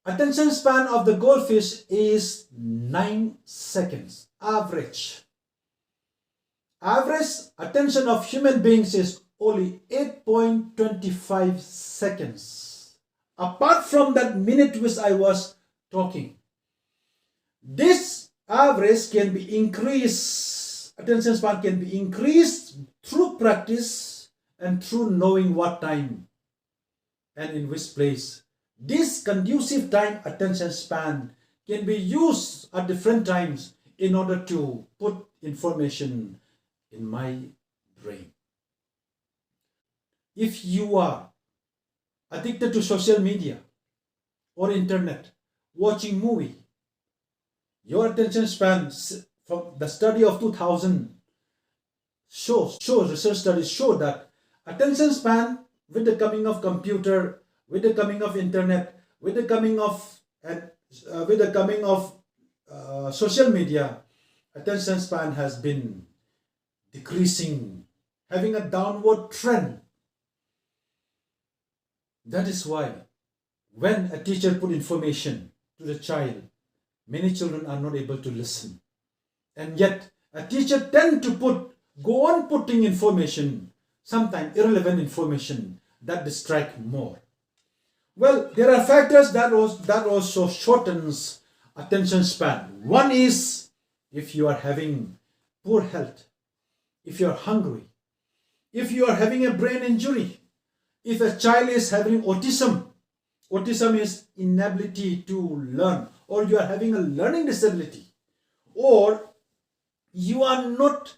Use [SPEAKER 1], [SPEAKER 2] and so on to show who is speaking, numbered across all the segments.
[SPEAKER 1] Attention span of the goldfish is 9 seconds. Average attention of human beings is only 8.25 seconds. Apart from that minute which I was talking, this average can be increased, attention span can be increased through practice and through knowing what time and in which place. This conducive time attention span can be used at different times in order to put information in my brain. If you are addicted to social media or internet, watching movie, your attention span from the study of 2000 research studies show that attention span with the coming of computer, with the coming of internet, with the coming of social media, attention span has been decreasing, having a downward trend. That is why when a teacher put information to the child, many children are not able to listen. And yet a teacher tend to go on putting information, sometimes irrelevant information that distract more. Well, there are factors that also shortens attention span. One is if you are having poor health, if you are hungry, if you are having a brain injury, if a child is having autism is inability to learn, or you are having a learning disability, or you are not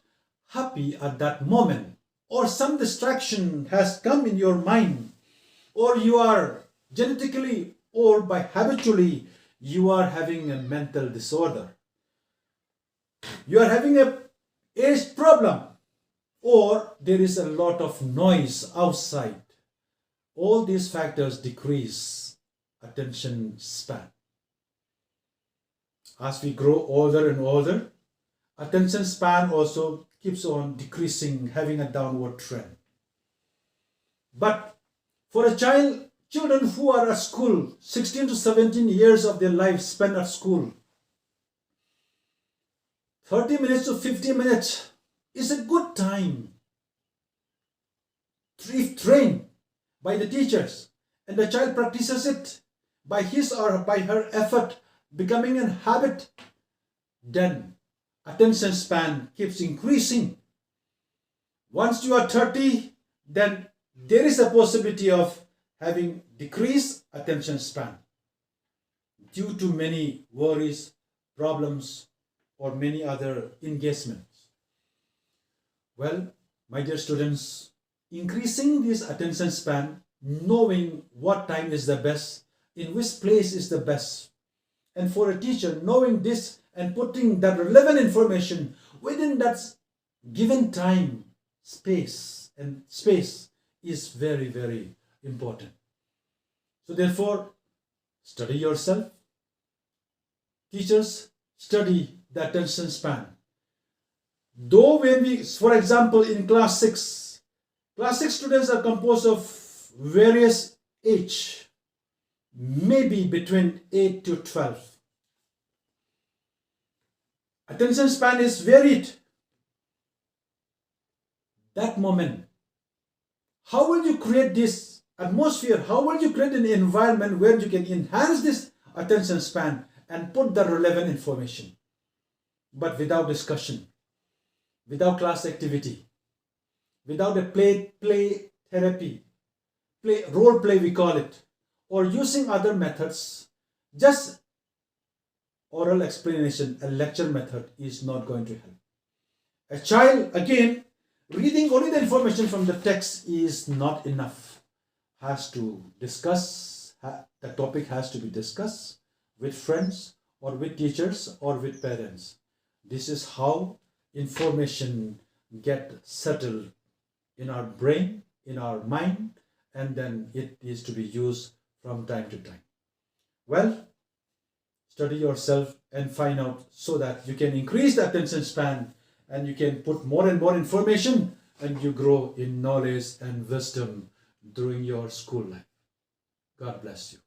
[SPEAKER 1] happy at that moment, or some distraction has come in your mind, or you are genetically or by habitually you are having a mental disorder, you are having a age problem, or there is a lot of noise outside. All these factors decrease attention span. As we grow older and older, attention span also keeps on decreasing, having a downward trend. But for children who are at school, 16 to 17 years of their life spent at school, 30 minutes to 50 minutes is a good time if trained by the teachers, and the child practices it by his or by her effort, becoming a habit, then attention span keeps increasing. Once you are 30, then there is a possibility of having decreased attention span due to many worries, problems, or many other engagements. Well, my dear students, increasing this attention span, knowing what time is the best, in which place is the best, and for a teacher knowing this and putting that relevant information within that given time, space is very, very important. So therefore, study yourself. Teachers, study the attention span. Though when we, for example, in class 6 students are composed of various age, maybe between 8 to 12. Attention span is varied. That moment, how will you create this atmosphere? How will you create an environment where you can enhance this attention span and put the relevant information? But without discussion, without class activity, without a play therapy, role play we call it, or using other methods, just oral explanation, a lecture method is not going to help. A child, again, reading only the information from the text is not enough. Has to discuss, the topic has to be discussed with friends or with teachers or with parents. This is how information get settled in our brain, in our mind, and then it is to be used from time to time. Well, study yourself and find out so that you can increase the attention span and you can put more and more information and you grow in knowledge and wisdom during your school life. God bless you.